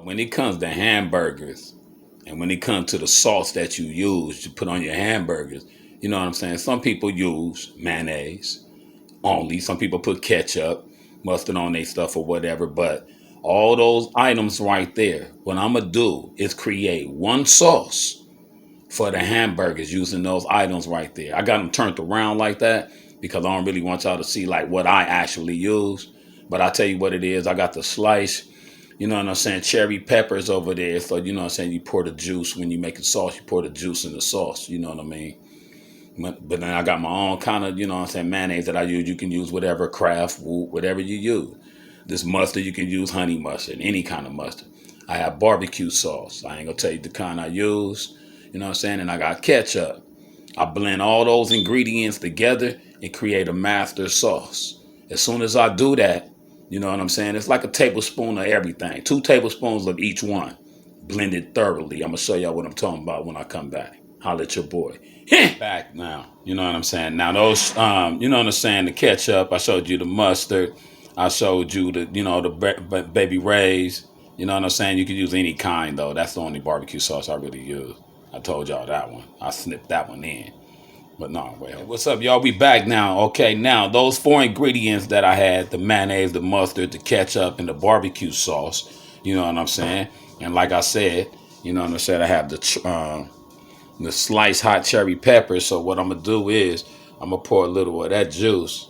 When it comes to hamburgers, and when it comes to the sauce that you use to put on your hamburgers, you know what I'm saying? Some people use mayonnaise only. Some people put ketchup, mustard on their stuff or whatever. But all those items right there, what I'm going to do is create one sauce for the hamburgers using those items right there. I got them turned around like that because I don't really want y'all to see like what I actually use. But I'll tell you what it is. I got the slice, you know what I'm saying, cherry peppers over there. So, you know what I'm saying, you pour the juice when you make a sauce, you pour the juice in the sauce, you know what I mean? But then I got my own kind of, you know what I'm saying, mayonnaise that I use. You can use whatever, Kraft, whatever you use. This mustard, you can use honey mustard, any kind of mustard. I have barbecue sauce. I ain't gonna tell you the kind I use, you know what I'm saying? And I got ketchup. I blend all those ingredients together and create a master sauce. As soon as I do that, you know what I'm saying? It's like a tablespoon of everything. 2 tablespoons of each one. Blended thoroughly. I'm going to show y'all what I'm talking about when I come back. Holla at your boy. Back now. You know what I'm saying? Now those, you know what I'm saying? The ketchup. I showed you the mustard. I showed you the, you know, the baby Ray's. You know what I'm saying? You can use any kind though. That's the only barbecue sauce I really use. I told y'all that one. I snipped that one in. But no, well, what's up, y'all? We back now. Okay, now those 4 ingredients that I had, the mayonnaise, the mustard, the ketchup, and the barbecue sauce, you know what I'm saying? And like I said, you know what I'm saying, I have the sliced hot cherry peppers. So what I'm going to do is I'm going to pour a little of that juice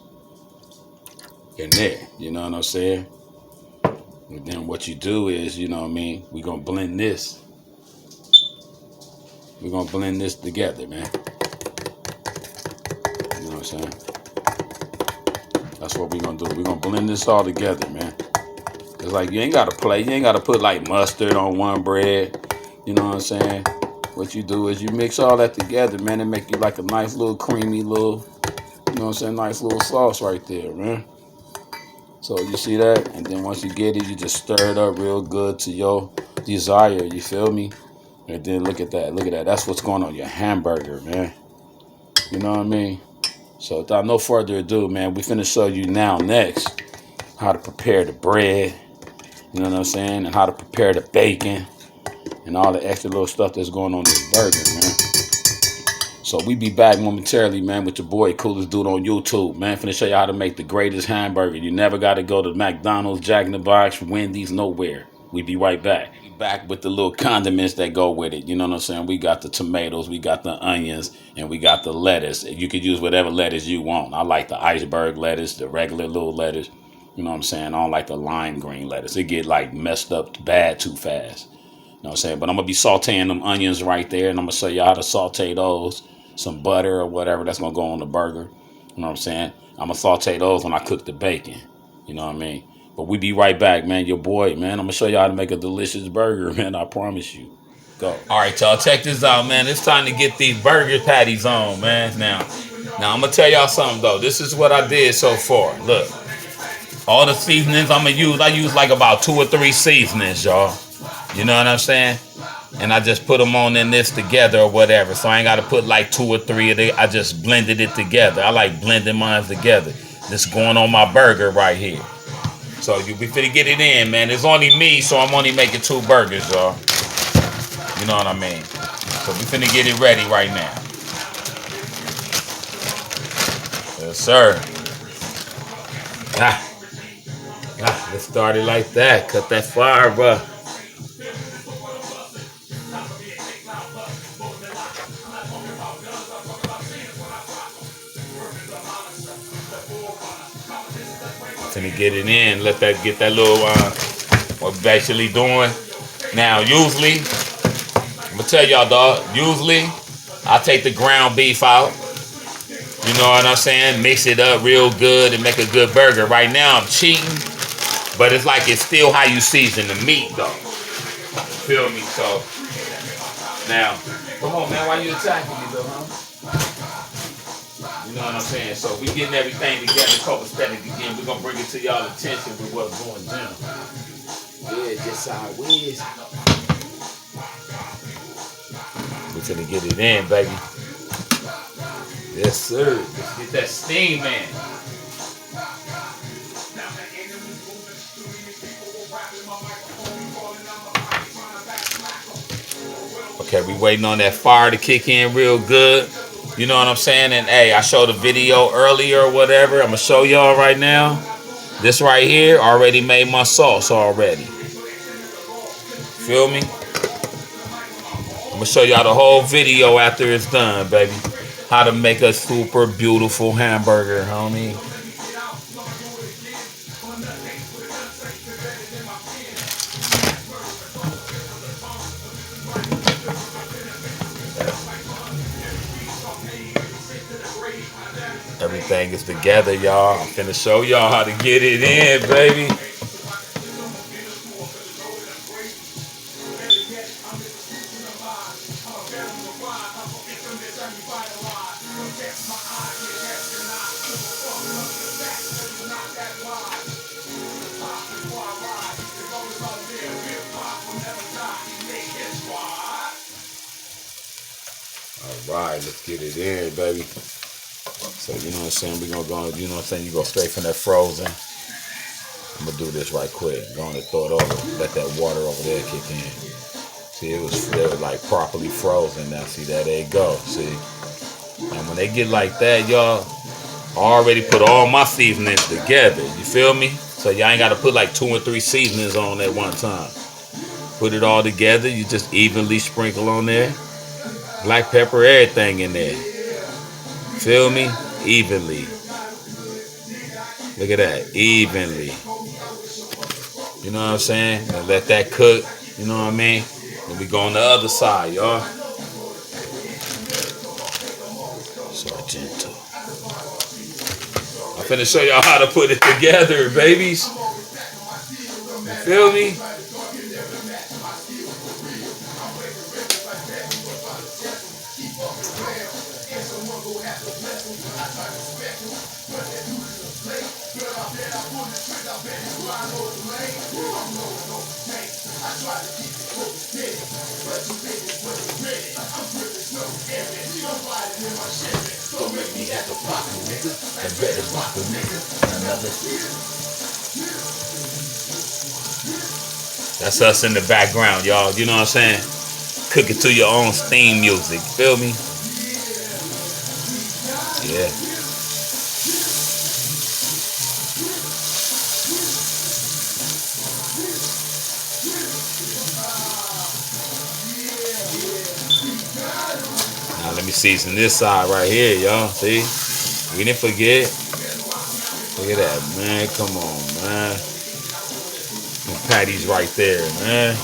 in there, you know what I'm saying? And then what you do is, you know what I mean, we're going to blend this. We're going to blend this together, man. You know what I'm saying? That's what we're going to do. We're going to blend this all together, man. It's like you ain't got to play. You ain't got to put like mustard on one bread. You know what I'm saying? What you do is you mix all that together, man, and make you like a nice little creamy little, you know what I'm saying, nice little sauce right there, man. So you see that? And then once you get it, you just stir it up real good to your desire. You feel me? And then look at that. Look at that. That's what's going on your hamburger, man. You know what I mean? So without no further ado, man, we finna show you now next how to prepare the bread, you know what I'm saying, and how to prepare the bacon and all the extra little stuff that's going on this burger, man. So we be back momentarily, man, with your boy, coolest dude on YouTube, man. Finna show you how to make the greatest hamburger. You never got to go to McDonald's, Jack in the Box, Wendy's, nowhere. We be right back. Back with the little condiments that go with it. You know what I'm saying? We got the tomatoes, we got the onions, and we got the lettuce. You could use whatever lettuce you want. I like the iceberg lettuce, the regular little lettuce. You know what I'm saying? I don't like the lime green lettuce. It get like messed up bad too fast. You know what I'm saying? But I'm going to be sauteing them onions right there, and I'm going to show you how to saute those. Some butter or whatever that's going to go on the burger. You know what I'm saying? I'm going to saute those when I cook the bacon. You know what I mean? But we be right back, man. Your boy, man. I'm going to show you how to make a delicious burger, man. I promise you. Go. All right, y'all. Check this out, man. It's time to get these burger patties on, man. Now, I'm going to tell y'all something, though. This is what I did so far. Look. All the seasonings I'm going to use, I use like about 2 or 3 seasonings, y'all. You know what I'm saying? And I just put them on in this together or whatever. So I ain't got to put like 2 or 3 of them. I just blended it together. I like blending mine together. This going on my burger right here. So you be finna get it in, man. It's only me, so I'm only making 2 burgers, y'all. You know what I mean? So we finna get it ready right now. Yes, sir. Let's start it like that. Cut that fire, bro. Finna get it in. Let that get that little what we're basically doing. Now, usually, I'm gonna tell y'all, dog. Usually, I take the ground beef out. You know what I'm saying? Mix it up real good and make a good burger. Right now, I'm cheating, but it's like it's still how you season the meat, though. Feel me? So now, come on, man. Why you attacking me, though, huh? You know what I'm saying? So we getting everything together, copacetic again. We're gonna bring it to y'all attention with what's going down. Yeah, just how it is. We're gonna get it in, baby. Yes, sir. Let's get that steam in. Okay, we waiting on that fire to kick in real good. You know what I'm saying? And hey, I showed a video earlier or whatever. I'm gonna show y'all right now. This right here already made my sauce already. Feel me? I'm gonna show y'all the whole video after it's done, baby. How to make a super beautiful hamburger, homie. Everything is together, y'all. I'm finna show y'all how to get it in, baby. All right, let's get it in, baby. So, you know what I'm saying? We're going to go, you know what I'm saying? You go straight from that frozen. I'm going to do this right quick. Go on and throw it over. Let that water over there kick in. See, it was like properly frozen. Now, see, there they go. See? And when they get like that, y'all, I already put all my seasonings together. You feel me? So, y'all ain't got to put like 2 or 3 seasonings on at one time. Put it all together. You just evenly sprinkle on there. Black pepper, everything in there. Feel me? Evenly. Look at that. Evenly. You know what I'm saying? And let that cook. You know what I mean? Then we go on the other side, y'all. Sargento. I'm finna show y'all how to put it together, babies. You feel me? That's us in the background, y'all. You know what I'm saying? Cook it to your own theme music. Feel me? Yeah. Now let me season this side right here, y'all. See? We didn't forget. Look at that, man. Come on, man. Them patties right there, man.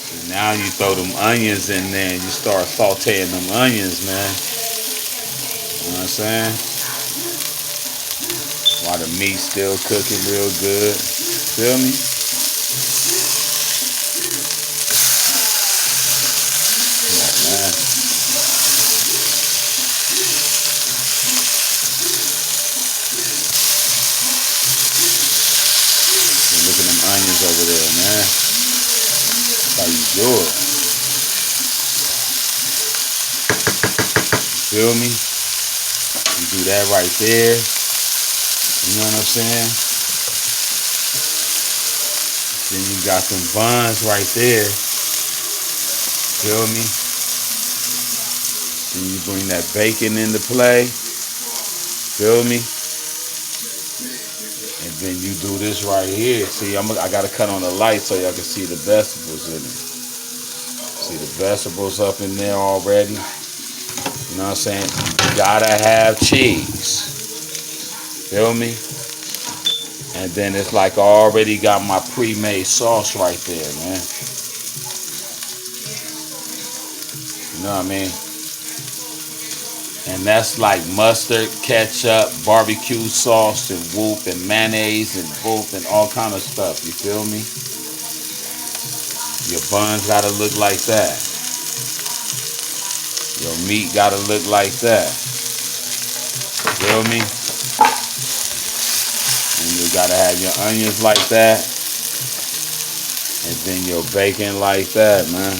So now you throw them onions in there and you start sauteing them onions, man. You know what I'm saying? While the meat's still cooking real good. Feel me? Come on, man. And look at them onions over there, man. That's how you do it. You feel me? You do that right there. You know what I'm saying? Then you got them buns right there. Feel me? Then you bring that bacon into play. Feel me? And then you do this right here. See, I gotta cut on the light so y'all can see the vegetables in it. See the vegetables up in there already. You know what I'm saying? You gotta have cheese. Feel me? And then it's like I already got my pre-made sauce right there, man. You know what I mean? And that's like mustard, ketchup, barbecue sauce, and whoop, and mayonnaise, and whoop, and all kind of stuff. You feel me? Your buns gotta look like that. Your meat gotta look like that. You feel me? And you gotta have your onions like that. And then your bacon like that, man.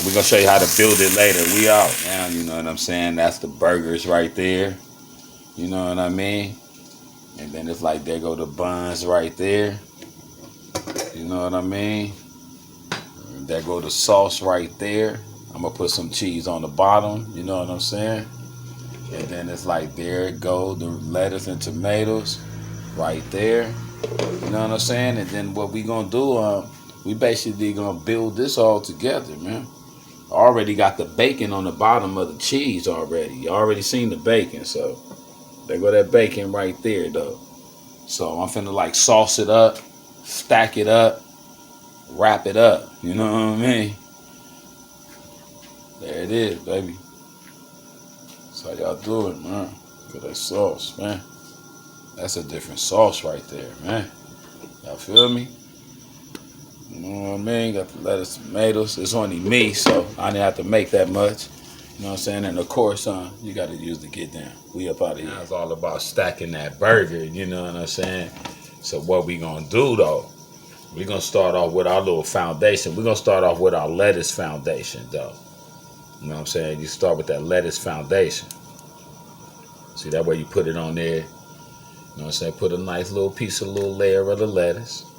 we're gonna show you how to build it later. We out now, you know what I'm saying? That's the burgers right there. You know what I mean? And then it's like there go the buns right there. You know what I mean? And there go the sauce right there. I'm gonna put some cheese on the bottom, you know what I'm saying? And then it's like there it go, the lettuce and tomatoes right there. You know what I'm saying? And then what we gonna do, we basically gonna build this all together, man. I already got the bacon on the bottom of the cheese already. You already seen the bacon, so there go that bacon right there, though. So I'm finna like sauce it up, stack it up, wrap it up. You know what I mean? There it is, baby. That's how y'all do it, man. Look at that sauce, man. That's a different sauce right there, man. Y'all feel me? You know what I mean? Got the lettuce, tomatoes. It's only me, so I didn't have to make that much. You know what I'm saying? And of course, you got to use the get down. We up out of here. Now it's all about stacking that burger. You know what I'm saying? So what we gonna do though? We're gonna start off with our little foundation. We're gonna start off with our lettuce foundation, though. You know what I'm saying? You start with that lettuce foundation. See, that way you put it on there. You know what I'm saying? Put a nice little piece of little layer of the lettuce.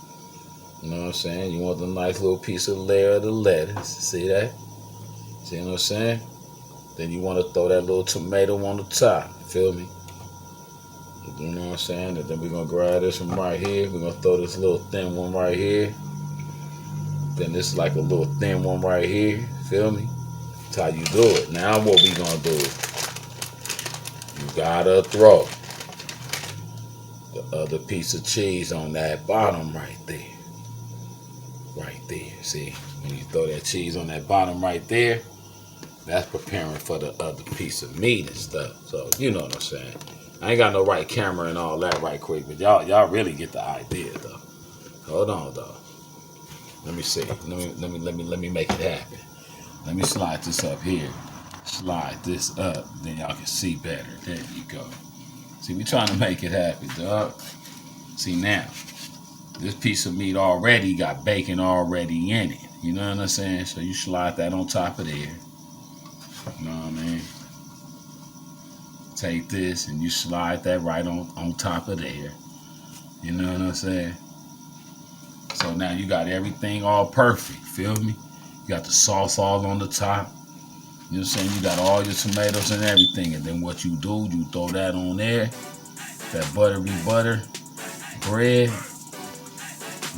You know what I'm saying? You want the nice little piece of layer of the lettuce. See that? See what I'm saying? Then you want to throw that little tomato on the top. Feel me? You know what I'm saying? And then we're going to grab this one right here. We're going to throw this little thin one right here. Then this is like a little thin one right here. Feel me? That's how you do it. Now what we going to do? You got to throw the other piece of cheese on that bottom right there. Right there. See? When you throw that cheese on that bottom right there, that's preparing for the other piece of meat and stuff. So, you know what I'm saying? I ain't got no right camera and all that right quick, but y'all really get the idea though. Hold on though. Let me see. Let me make it happen. Let me slide this up here. Slide this up, then y'all can see better. There you go. See, we trying to make it happen, dog. See now, this piece of meat already got bacon already in it. You know what I'm saying? So you slide that on top of there. You know what I mean? Take this and you slide that right on top of there. You know what I'm saying? So now you got everything all perfect. Feel me? You got the sauce all on the top. You know what I'm saying? You got all your tomatoes and everything. And then what you do, you throw that on there. That buttery butter bread.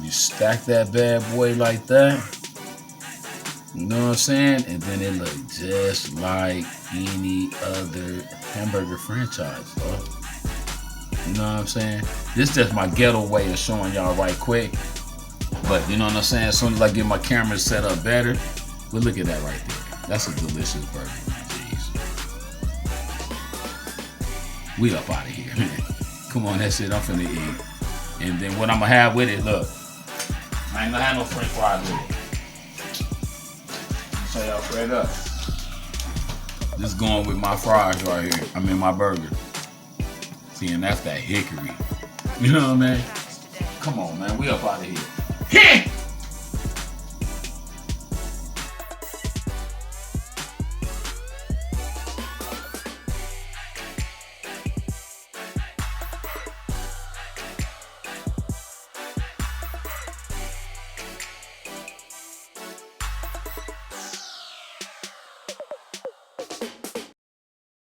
You stack that bad boy like that. You know what I'm saying? And then it look just like any other hamburger franchise, bro. You know what I'm saying? This is just my ghetto way of showing y'all right quick. But you know what I'm saying? As soon as I get my camera set up better, but look at that right there. That's a delicious burger. Jeez. We up out of here, man. Come on, that's it. I'm finna eat. And then what I'm gonna have with it, look. I ain't gonna have no french fries with it. Show y'all straight up. This going with my fries right here. I mean my burger. See, and that's that hickory. You know what I mean? Come on, man. We up out of here.